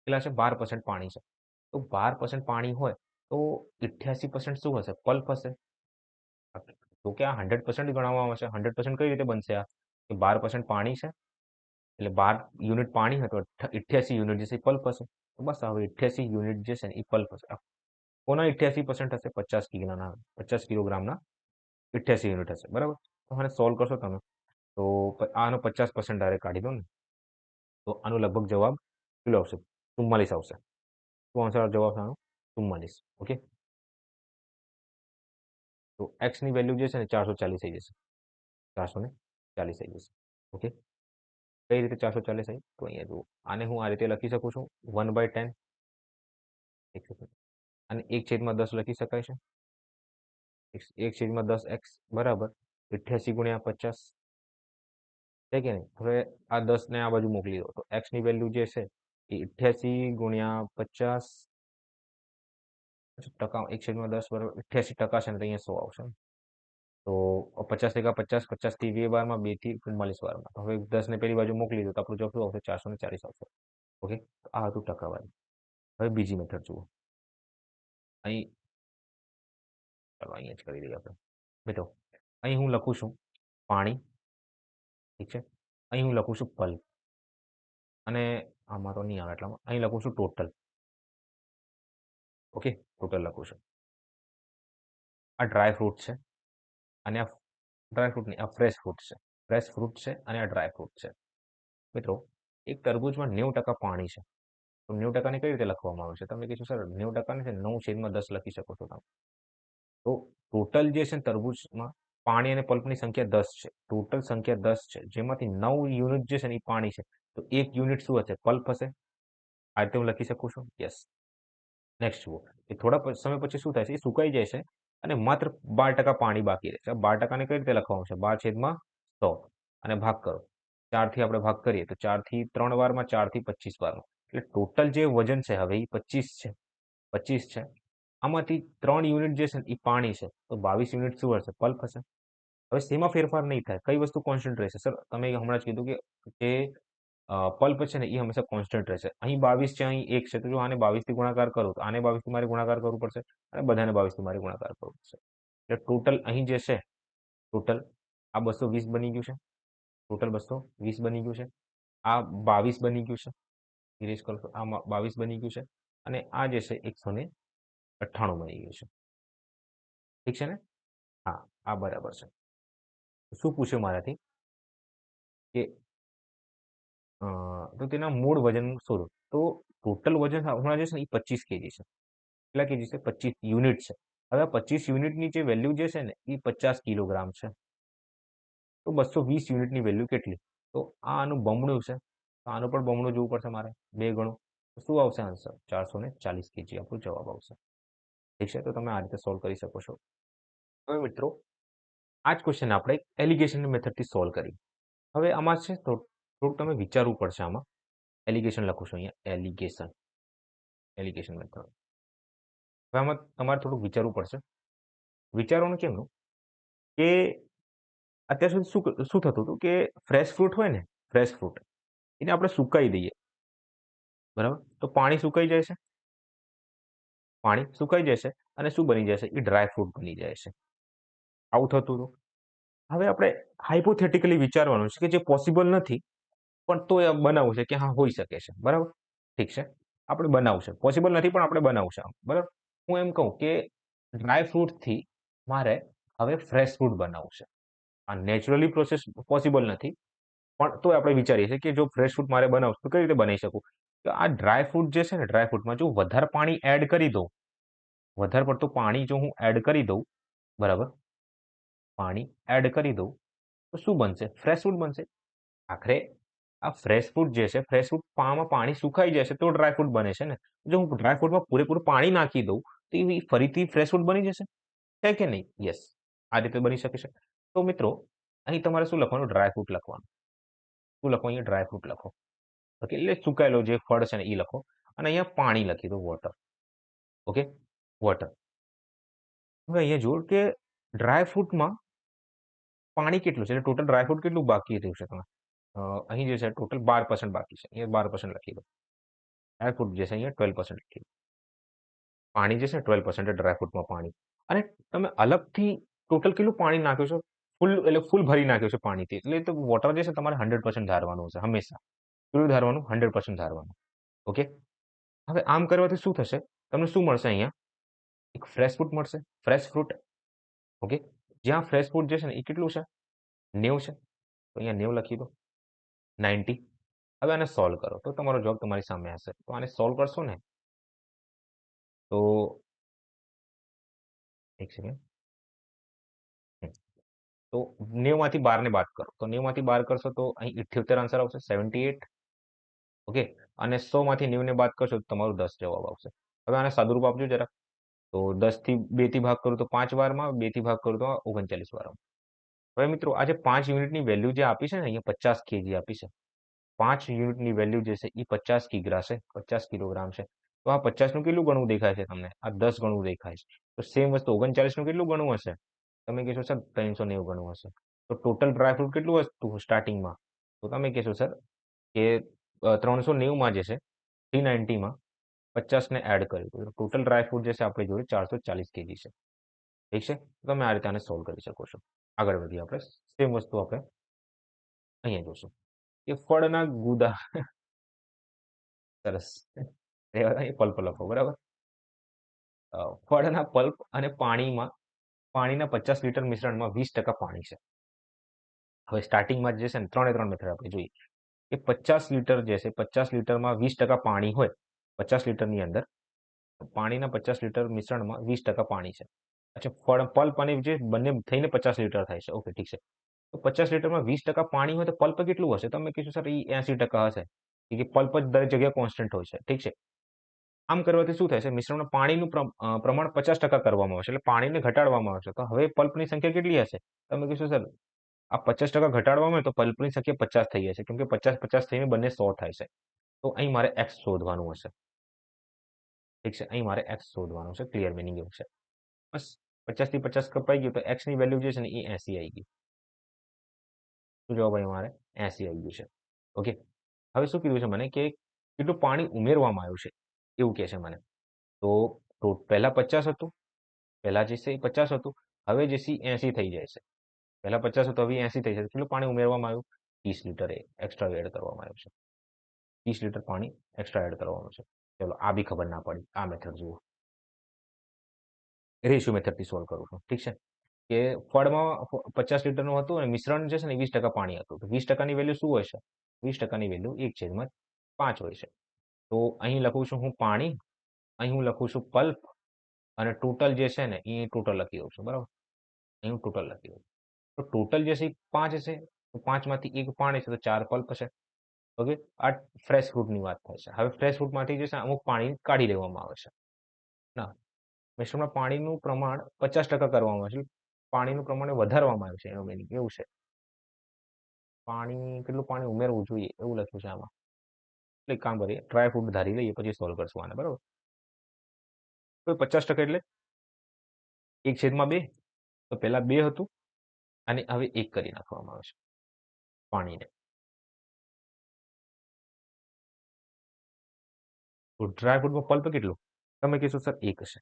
કેટલા છે? 12% પાણી છે. તો 12% પાણી હોય તો 88% શું હશે? પલ્પ હશે. તો કે આ 100% ગણવામાં આવશે. 100% કઈ રીતે બનશે? આ કે 12% પાણી છે એટલે 12 યુનિટ પાણી હોય તો 88 યુનિટ જે છે એ પલ્પ હશે. તો બસ હવે 88 યુનિટ જે છે ને એ પલ્પ હશે. કોના 88% હશે? 50 કિલોગ્રામના 88 યુનિટ હશે. બરાબર. તો આને સોલ્વ કરશો તમે તો આનો 50% ડાયરેક્ટ કાઢી દો ને, તો આનો લગભગ જવાબ કેટલો આવશે? 44 આવશે. શું આવશે જવાબ આનો? 44. ઓકે. તો એક્સની વેલ્યુ જે છે ને 440 થઈ જશે. 440 થઈ જશે. ઓકે. કઈ રીતે 440 થઈ? તો અહીંયા જુઓ, આને હું આ રીતે લખી શકું છું 1/10. અને 1/10 લખી શકાય છે. 1/10 એક્સ બરાબર 88 ગુણ્યા 50 છે કે નહીં? હવે આ 10 ને આ બાજુ મોકલી દો તો એક્સ ની વેલ્યુ જે છે એ 88 ગુણ્યા 50 ટકા 1/10 બરાબર 88% છે ને તો અહીંયા 100 આવશે. તો 50 × 50 50 થી 2 બારમાં 2 થી 44 બારમાં. તો હવે 10 ને પેલી બાજુ મોકલી દો તો આપણું જવાબ શું આવશે? 440 આવશે. ઓકે. આ હતું ટકાવારી. હવે બીજી મેથડ જુઓ. અહીં ચાલો અહીંયા જ કરી દઈએ આપણે. મિત્રો, અહીં હું લખું છું પાણી. ઠીક છે. અહીં હું લખું છું પલ્પ. અને આમાં તો નહીં આવે એટલામાં. અહીં લખું છું ટોટલ. ઓકે, ટોટલ લખું છું. આ ડ્રાય ફ્રૂટ છે અને આ ડ્રાય ફ્રૂટ નહીં, આ ફ્રેશ ફ્રૂટ છે. ફ્રેશ ફ્રૂટ છે અને આ ડ્રાય ફ્રૂટ છે. મિત્રો, એક તરબૂચમાં 90% પાણી છે. તો 90% કઈ રીતે લખવામાં આવે છે? તમે કીધું સર 90% છે 9/10 લખી શકો છો તમે. તો ટોટલ જે છે તરબૂચમાં પાણી અને પલ્પની સંખ્યા 10 છે. ટોટલ સંખ્યા 10 છે, જેમાંથી 9 યુનિટ જે છે ને એ પાણી છે. તો 1 યુનિટ શું હશે? પલ્પ હશે. આ રીતે હું લખી શકું છું. યસ. નેક્સ્ટ જુઓ, એ થોડા સમય પછી શું થાય છે? એ સુકાઈ જાય છે અને માત્ર 12% પાણી બાકી રહે છે. 12%ને કઈ રીતે લખવાનું છે? 12/100 અને ભાગ કરો. 4 થી આપણે ભાગ કરીએ તો 4 થી 3 વારમાં, 4 થી 25 વારમાં. એટલે ટોટલ જે વજન છે હવે એ 25 છે. 25 છે. આમાંથી 3 યુનિટ જે છે એ પાણી છે. તો 22 યુનિટ શું હશે? પલ્પ હશે. હવે શેમાં ફેરફાર નહીં થાય? કઈ વસ્તુ કોન્સ્ટન્ટ રહેશે? સર તમે હમણાં જ કીધું કે પલ્પ છે ને એ હંમેશા કોન્સ્ટન્ટ રહેશે. અહીં 22 છે, અહીં 1 છે. તો જો આને 22 થી ગુણાકાર કરું તો આને 22 થી મારે ગુણાકાર કરવું પડશે અને બધાને 22 થી મારે ગુણાકાર કરવો પડશે. એટલે ટોટલ અહીં જે છે, ટોટલ આ 220 બની ગયું છે. ટોટલ 220 બની ગયું છે. આ 22 બની ગયું છે. ઇરેઝ કરો તો આ 22 બની ગયું છે અને આ જે છે 198 બની ગયું છે. ઠીક છે ને? હા, આ બરાબર છે. શું પૂછ્યું મારાથી કે તો તેના મૂળ વજન શોધો. તો ટોટલ વજન હમણાં જે છે ને એ 25 કેજી છે. કેટલા કેજી છે? 25 યુનિટ છે. હવે આ 25 યુનિટની જે વેલ્યુ જે છે ને એ 50 કિલોગ્રામ છે. તો 220 યુનિટની વેલ્યુ કેટલી? તો આ આનું બમણું છે. તો આનું પણ બમણું જોવું પડશે મારે, 2 ગણું. તો શું આવશે આન્સર? 440 કેજી આપણો જવાબ આવશે. ઠીક છે? તો તમે આ રીતે સોલ્વ કરી શકો છો. હવે મિત્રો, આ જ ક્વેશ્ચન આપણે એલિગેશન મેથડથી સોલ્વ કરી. હવે આમાં છે તો થોડુંક તમે વિચારવું પડશે આમાં. એલિગેશન લખું છું અહીંયા, એલિગેશન. Allegation method. હવે આમાં તમારે થોડુંક વિચારવું પડશે. વિચારવાનું કેમનું? કે અત્યાર સુધી શું થતું હતું કે ફ્રેશ ફ્રૂટ હોય ને, ફ્રેશ ફ્રૂટ એને આપણે સુકાઈ દઈએ, બરાબર? તો પાણી સુકાઈ જાય છે. પાણી સુકાઈ જાય છે અને શું બની જાય છે? એ ડ્રાય ફ્રૂટ બની જાય છે. આવું થતું હતું. હવે આપણે હાઇપોથેટિકલી વિચારવાનું છે કે જે પોસિબલ નથી, પણ તો એ બનાવવું છે કે હા હોઈ શકે છે. બરાબર? ઠીક છે. આપણે બનાવવું છે. પોસિબલ નથી પણ આપણે બનાવવું છે. બરાબર? હું એમ કહું કે ડ્રાય ફ્રૂટથી મારે હવે ફ્રેશ ફ્રૂટ બનાવવું છે. આ નેચરલી પ્રોસેસ પોસિબલ નથી, પણ તોય આપણે વિચારીએ છીએ કે જો ફ્રેશ ફ્રૂટ મારે બનાવવું તો કઈ રીતે બનાવી શકું? તો આ ડ્રાય ફ્રૂટ જે છે ને, ડ્રાય ફ્રૂટમાં જો વધારે પાણી એડ કરી દઉં, વધારે પડતું પાણી જો હું એડ કરી દઉં, બરાબર? પાણી એડ કરી દઉં તો શું બનશે? ફ્રેશ ફ્રૂટ બનશે. આખરે આ ફ્રેશ ફ્રૂટ જે છે, ફ્રેશ ફ્રૂટ આમાં પાણી સુકાઈ જશે તો ડ્રાય ફ્રૂટ બને છે ને. જો હું ડ્રાય ફ્રૂટમાં પૂરેપૂરું પાણી નાખી દઉં તો એ ફરીથી ફ્રેશ ફ્રૂટ બની જશે. છે કે નહીં? યસ. આ રીતે બની શકે છે. તો મિત્રો, અહીં તમારે શું લખવાનું? ડ્રાય ફ્રૂટ લખવાનું. શું લખો? અહીંયા ડ્રાય ફ્રૂટ લખો. ઓકે, એટલે સુકાયેલો જે ફળ છે ને એ લખો અને અહીંયા પાણી લખી દો, વોટર. Okay, water. હવે અહીંયા જુઓ કે ડ્રાય ફ્રૂટમાં પાણી કેટલું છે? એટલે ટોટલ ડ્રાય ફ્રૂટ કેટલું બાકી રહ્યું છે તમે? અહીં જે છે ટોટલ 12% બાકી છે. અહીંયા 12% લખી દો. ડ્રાય ફ્રૂટ જે છે અહીંયા 12% લખી દો. પાણી જે છે 12% ડ્રાય ફ્રૂટમાં પાણી. અને તમે અલગથી ટોટલ કેટલું પાણી નાખ્યું છે? ફૂલ, એટલે ફૂલ ભરી નાખ્યું છે પાણીથી. એટલે તો વોટર જે છે તમારે 100% ધારવાનું છે હંમેશા. કેટલું ધારવાનું? 100% ધારવાનું. ઓકે. હવે આમ કરવાથી શું થશે? તમને શું મળશે અહીંયા? એક ફ્રેશ ફ્રૂટ મળશે. Fresh fruit. ઓકે. જ્યાં ફ્રેશ ફ્રૂટ જે છે ને એ કેટલું છે? 90 છે. તો અહીંયા 90 લખી દો. 90. હવે આને સોલ્વ કરો તો તમારો જવાબ તમારી સામે હશે. તો આને સોલ્વ કરશો ને તો એક સેકન્ડ. તો 90 માંથી 12 ને બાદ કરો. તો 90 માંથી 12 કરશો તો અહીં 78 આન્સર આવશે, 78. ઓકે. અને 100 માંથી 90 ને બાદ કરશો તો તમારું 10 જવાબ આવશે. હવે આને સાદુરૂપ આપજો જરાક. તો 10 થી 2 થી ભાગ કરું તો 5 વારમાં, 2 થી ભાગ કરું તો 39 વારમાં. હવે મિત્રો, આ જે 5 યુનિટની વેલ્યુ જે આપી છે ને, અહીંયા 50 કેજી આપી છે. 5 યુનિટની વેલ્યુ જે છે એ 50 કિગ્રા છે, 50 કિલોગ્રામ છે. તો આ 50 નું કેટલું ગણું દેખાય છે તમને? આ 10 ગણું દેખાય છે. તો સેમ વસ્તુ 39 નું કેટલું ગણું હશે? તમે કહેશો સર 390 ગણું હશે. તો ટોટલ ડ્રાય ફ્રૂટ કેટલું હતું સ્ટાર્ટિંગમાં? તો તમે કહેશો સર કે 390 માં જે છે, 390 માં 50 ને એડ કર્યું. તો ટોટલ ડ્રાય ફ્રૂટ જે છે આપણી જોડે 440 કેજી છે. ઠીક છે? તો તમે આ રીતે આને સોલ્વ કરી શકો છો. આગળ વધીએ આપણે. સેમ વસ્તુ આપણે અહીંયા જોશું કે ફળના ગુદા સરસ. રહેવા દો, એ પલ્પ લખો, બરાબર. ફળના પલ્પ અને પાણીના 50 લીટર મિશ્રણમાં 20% પાણી છે. હવે સ્ટાર્ટિંગમાં જે છે ને 3 મેથડ આપણે જોઈએ કે 50 લીટર જે છે, 50 લીટરમાં 20% પાણી હોય, 50 લીટરની અંદર પાણીના 50 લીટર મિશ્રણમાં 20% પાણી છે. અચ્છા, પલ્પ અને જે બંને થઈને 50 લીટર થાય છે. ઓકે, ઠીક છે. તો 50 લીટરમાં 20% પાણી હોય તો પલ્પ કેટલું હશે? તમે કીધું સર એ 80% હશે, કે પલ્પ જ દરેક જગ્યાએ કોન્સ્ટન્ટ હોય છે. ઠીક છે. આમ કરવાથી શું થાય છે? મિશ્રણમાં પાણીનું પ્રમાણ 50% કરવામાં આવશે, એટલે પાણીને ઘટાડવામાં આવશે. તો હવે પલ્પની સંખ્યા કેટલી હશે? તમે કીધું સર આ 50% ઘટાડવામાં આવે તો પલ્પની સંખ્યા 50 થઈ જશે, કેમ કે 50-50 થઈને બંને 100 થાય છે. તો અહીં મારે એક્સ શોધવાનું હશે. ઠીક છે, અહીં મારે એક્સ શોધવાનું છે. ક્લિયર મિનિંગ એવું છે. બસ 50 થી 50 કપાઈ ગયું તો એક્સ ની વેલ્યુ જે છે ને એ 80 આવી ગઈ. શું જવાબ અહીં મારે 80 આવી ગયું છે. ઓકે, હવે શું કીધું છે મને કે કેટલું પાણી ઉમેરવામાં આવ્યું છે એવું કહે છે મને. તો પહેલા 50 હતું, પહેલા જે છે એ 50 હતું, હવે જે છે 80 થઈ જાય છે. પહેલા 50 હતું, હવે 80 થઈ જશે. કેટલું પાણી ઉમેરવામાં આવ્યું? 30 લીટર એક્સ્ટ્રા એડ કરવામાં આવ્યું છે. 30 લીટર પાણી એક્સ્ટ્રા એડ કરવાનું છે. ચલો, આ બી ખબર ના પડી. આ મેથડ જુઓ, રેશિયો મેથડથી સોલ્વ કરું છું. ઠીક છે, કે ફળમાં 50 લીટરનું હતું અને મિશ્રણ જે છે ને 20% પાણી હતું. તો 20%ની વેલ્યુ શું હોય છે? 20%ની વેલ્યુ 1/5 હોય છે. તો અહીં લખું છું હું પાણી, અહીં હું લખું છું પલ્પ, અને ટોટલ જે છે ને એ ટોટલ લખી દઉં છું, બરાબર. અહીં હું ટોટલ લખી દઉં. તો ટોટલ જે છે એ 5 છે. તો 5માંથી 1 પાણી છે, તો 4 પલ્પ છે. ઓકે, આ ફ્રેશ ફ્રૂટની વાત થાય છે. હવે ફ્રેશ ફ્રૂટમાંથી જે છે અમુક પાણી કાઢી લેવામાં આવે છે. ના, મિશ્રણમાં પાણીનું પ્રમાણ 50% કરવામાં આવે છે. પાણીનું પ્રમાણ વધારવામાં આવે છે, એનો મિનિંગ એવું છે. કેટલું પાણી ઉમેરવું જોઈએ એવું લખ્યું છે આમાં. એટલે એક કામ કરીએ, ડ્રાય ફ્રૂટ ધારી લઈએ, પછી સોલ્વ કરશું આને, બરાબર. તો 50% એટલે 1/2. તો પહેલા 2 હતું અને હવે 1 કરી નાખવામાં આવે છે પાણીને. તો ડ્રાય ફ્રૂટમાં પલ્પ કેટલું? તમે કહેશો સર 1 હશે.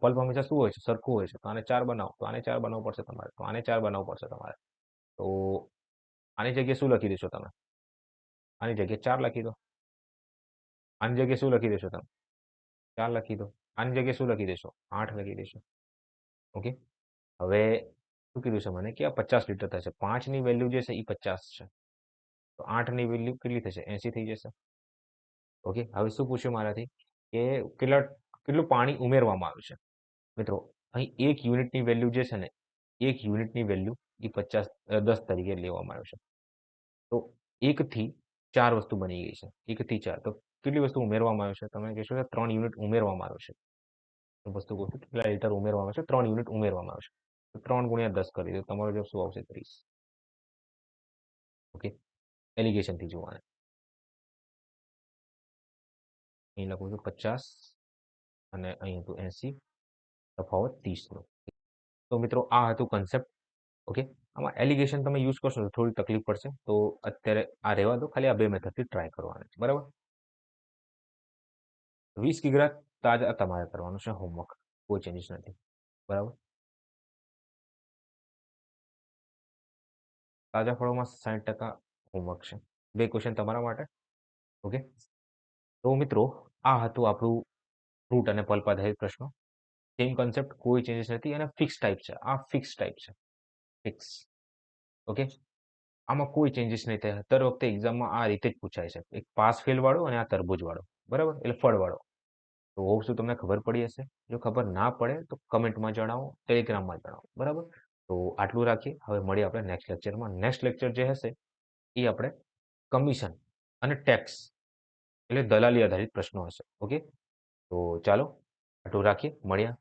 પલ્પ હંમેશા શું હોય છે? સરખું હોય છે. તો આને 4 બનાવો, તો આને 4 બનાવવું પડશે તમારે, તો આને 4 બનાવવું પડશે તમારે. તો આની જગ્યાએ શું લખી દેશો તમે? આની જગ્યાએ 4 લખી દો. આની જગ્યાએ શું લખી દેશો તમે? 4 લખી દો. આની જગ્યાએ શું લખી દેશો? 8 લખી દેશો. ઓકે, હવે શું કીધું છે મને કે આ 50 લીટર થશે. 5ની વેલ્યુ જે છે એ 50 છે. તો 8ની વેલ્યુ કેટલી થશે? 80 થઈ જશે. ઓકે, હવે શું પૂછ્યું મારાથી કે કેટલું પાણી ઉમેરવામાં આવ્યું છે? મિત્રો, અહીં 1 યુનિટની વેલ્યુ જે છે ને, 1 યુનિટની વેલ્યુ એ 10 તરીકે લેવામાં આવ્યું છે. તો 1 થી 4 વસ્તુ બની ગઈ છે. 1 થી 4 તો કેટલી વસ્તુ ઉમેરવામાં આવ્યું છે? તમે કહેશો કે 3 યુનિટ ઉમેરવામાં આવ્યું છે. તો વસ્તુ કહું છું કેટલા લીટર ઉમેરવામાં આવશે? 3 યુનિટ ઉમેરવામાં આવશે. તો 3 ગુણ્યા 10 કરી દો, તમારો જવાબ શું આવશે? 30. ઓકે, એલિગેશનથી જોવાને અહીં લખું છું 50 અને અહીં હતું 80, તફાવત 30નો. તો મિત્રો, આ હતું કન્સેપ્ટ. ઓકે, આમાં એલિગેશન તમે યુઝ કરશો તો થોડી તકલીફ પડશે, તો અત્યારે આ રહેવા દો. ખાલી આ 2 મેથડથી ટ્રાય કરવાના છે, બરાબર. 20 કિગ્રા તાજા તમારે કરવાનું છે હોમવર્ક, કોઈ ચેન્જીસ નથી, બરાબર. તાજા ફળોમાં 60% હોમવર્ક છે. 2 ક્વેશ્ચન તમારા માટે. ઓકે, તો મિત્રો, આ હતું આપણું ફ્રૂટ અને પલ્પ આધારિત પ્રશ્નો. સેમ કન્સેપ્ટ, કોઈ ચેન્જીસ નથી, અને ફિક્સ ટાઈપ છે. આ ફિક્સ ટાઈપ છે, ફિક્સ. ઓકે, આમાં કોઈ ચેન્જીસ નહીં થાય. દર વખતે એક્ઝામમાં આ રીતે જ પૂછાય છે, એક પાસ ફેલ વાળો અને આ તરબૂચ વાળો, બરાબર, એટલે ફળ વાળો. તો હોપ શું તમને ખબર પડી હશે. જો ખબર ના પડે તો કમેન્ટમાં જણાવો, ટેલિગ્રામમાં જણાવો, બરાબર. તો આટલું રાખીએ. હવે મળીએ આપણે નેક્સ્ટ લેક્ચરમાં. નેક્સ્ટ લેક્ચર જે હશે એ આપણે કમિશન અને ટેક્સ એટલે દલાલી આધારિત પ્રશ્નો હશે. ઓકે, તો ચાલો આટલું રાખીએ, મળ્યા.